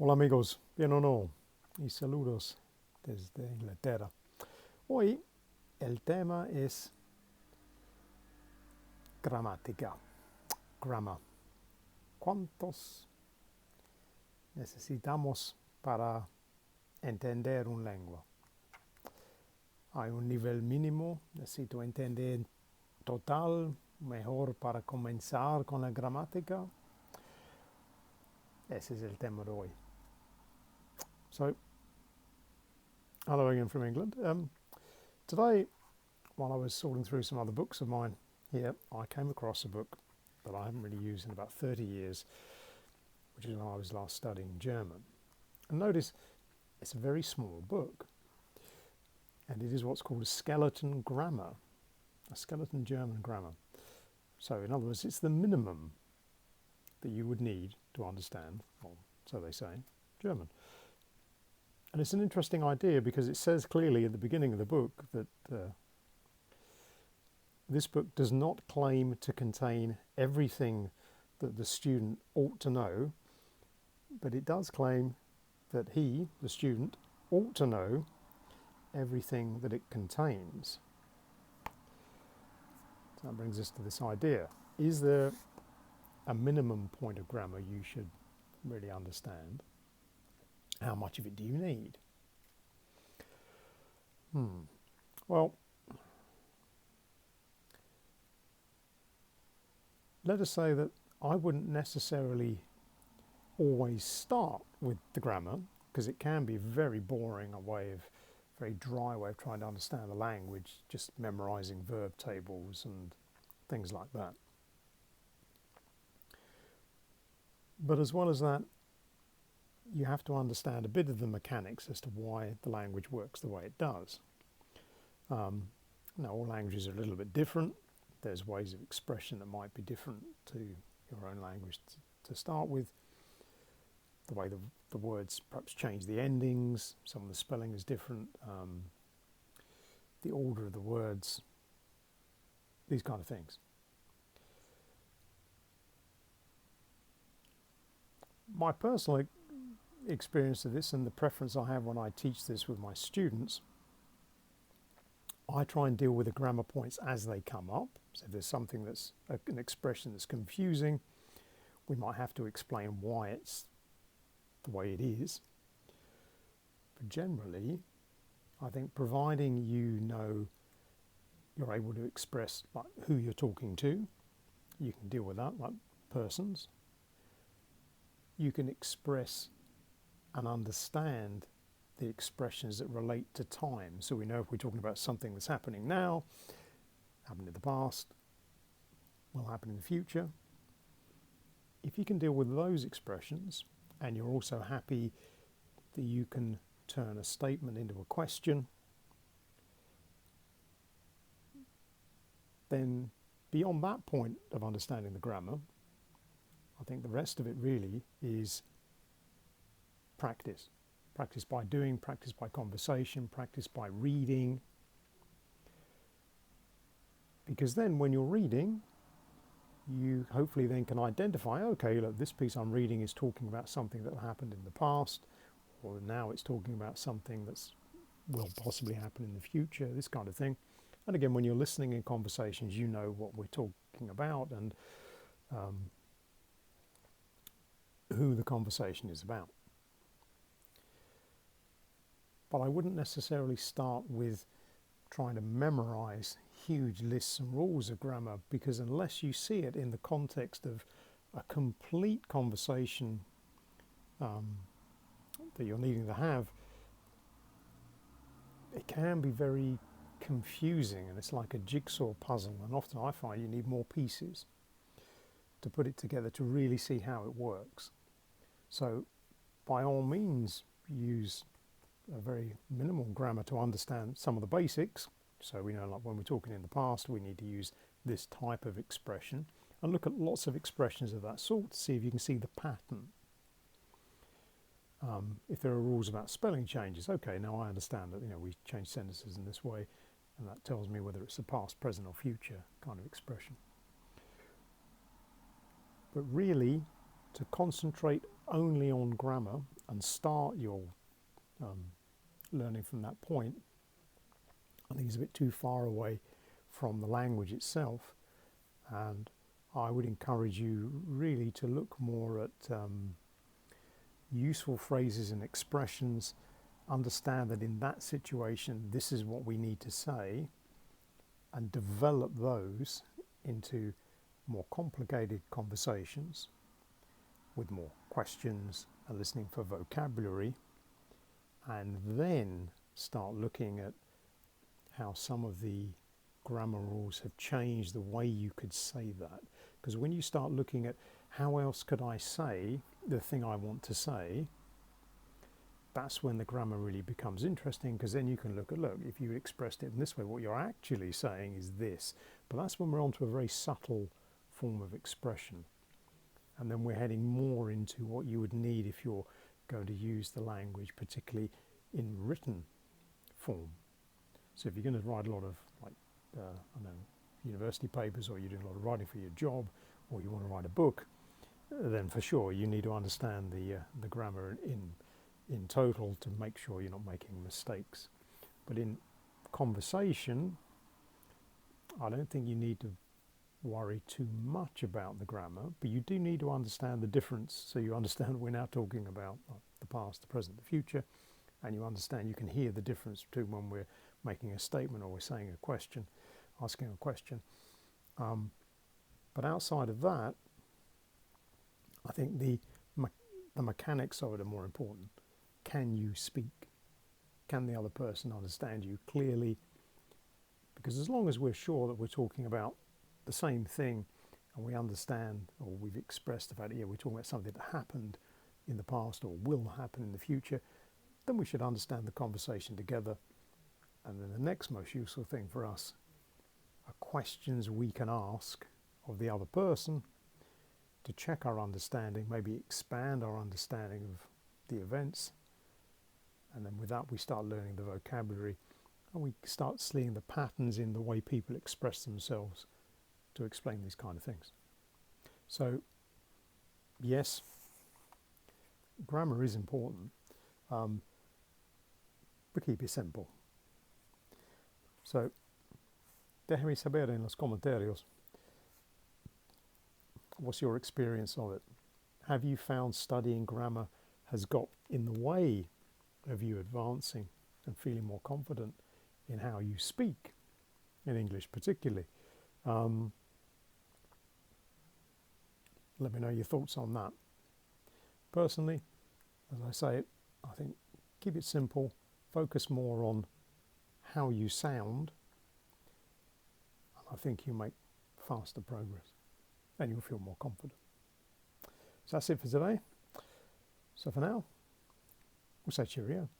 Hola amigos, bien o no, y saludos desde Inglaterra. Hoy el tema es gramática, grammar. ¿Cuántos necesitamos para entender un lengua? Hay un nivel mínimo, necesito entender total, mejor para comenzar con la gramática. Ese es el tema de hoy. So, hello again from England. Today, while I was sorting through some other books of mine here, I came across a book that I haven't really used in about 30 years, which is when I was last studying German. And notice it's a very small book, and it is what's called a skeleton grammar, a skeleton German grammar. So in other words, it's the minimum that you would need to understand, or so they say, German. And it's an interesting idea because it says clearly at the beginning of the book that this book does not claim to contain everything that the student ought to know, but it does claim that he, the student, ought to know everything that it contains. So that brings us to this idea. Is there a minimum point of grammar you should really understand? How much of it do you need? Well, let us say that I wouldn't necessarily always start with the grammar, because it can be very boring, very dry way of trying to understand the language, just memorizing verb tables and things like that. But as well as that, you have to understand a bit of the mechanics as to why the language works the way it does. Now, all languages are a little bit different. There's ways of expression that might be different to your own language to start with. The way the words perhaps change the endings, some of the spelling is different, the order of the words, these kind of things. My personal experience of this and the preference I have when I teach this with my students, I try and deal with the grammar points as they come up. So if there's something that's an expression that's confusing, we might have to explain why it's the way it is. But generally, I think providing you're able to express like who you're talking to, you can deal with that, like persons. You can express and understand the expressions that relate to time. So we know if we're talking about something that's happening now, happened in the past, will happen in the future. If you can deal with those expressions, and you're also happy that you can turn a statement into a question, then beyond that point of understanding the grammar, I think the rest of it really is practice. Practice by doing, practice by conversation, practice by reading. Because then when you're reading, you hopefully then can identify, okay, look, this piece I'm reading is talking about something that happened in the past, or now it's talking about something that's will possibly happen in the future, this kind of thing. And again, when you're listening in conversations, you know what we're talking about and who the conversation is about. But I wouldn't necessarily start with trying to memorize huge lists and rules of grammar, because unless you see it in the context of a complete conversation that you're needing to have, it can be very confusing, and it's like a jigsaw puzzle, and often I find you need more pieces to put it together to really see how it works. So by all means use a very minimal grammar to understand some of the basics. So we know, like when we're talking in the past, we need to use this type of expression, and look at lots of expressions of that sort to see if you can see the pattern. If there are rules about spelling changes, okay, now I understand that we change sentences in this way, and that tells me whether it's a past, present or future kind of expression. But really, to concentrate only on grammar, and start your learning from that point, I think it's a bit too far away from the language itself, and I would encourage you really to look more at useful phrases and expressions, understand that in that situation this is what we need to say, and develop those into more complicated conversations with more questions and listening for vocabulary, and then start looking at how some of the grammar rules have changed the way you could say that. Because when you start looking at how else could I say the thing I want to say, that's when the grammar really becomes interesting, because then you can look, if you expressed it in this way, what you're actually saying is this. But that's when we're onto a very subtle form of expression. And then we're heading more into what you would need if you're going to use the language, particularly in written form. So if you're going to write a lot of, university papers, or you're doing a lot of writing for your job, or you want to write a book, then for sure you need to understand the grammar in total to make sure you're not making mistakes. But in conversation, I don't think you need to worry too much about the grammar, but you do need to understand the difference, so you understand we're now talking about the past, the present, the future, and you understand, you can hear the difference between when we're making a statement or we're saying a question, asking a question. But outside of that, I think the mechanics of it are more important. Can you speak? Can the other person understand you clearly? Because as long as we're sure that we're talking about the same thing, and we understand, or we've expressed about it, we're talking about something that happened in the past or will happen in the future, then we should understand the conversation together. And then the next most useful thing for us are questions we can ask of the other person to check our understanding, maybe expand our understanding of the events. And then with that we start learning the vocabulary, and we start seeing the patterns in the way people express themselves to explain these kind of things. So yes, grammar is important, but keep it simple. So déjame saber en los comentarios, what's your experience of it? Have you found studying grammar has got in the way of you advancing and feeling more confident in how you speak, in English particularly? Let me know your thoughts on that. Personally, as I say, I think keep it simple, focus more on how you sound, and I think you make faster progress and you'll feel more confident. So that's it for today. So for now, we'll say cheerio.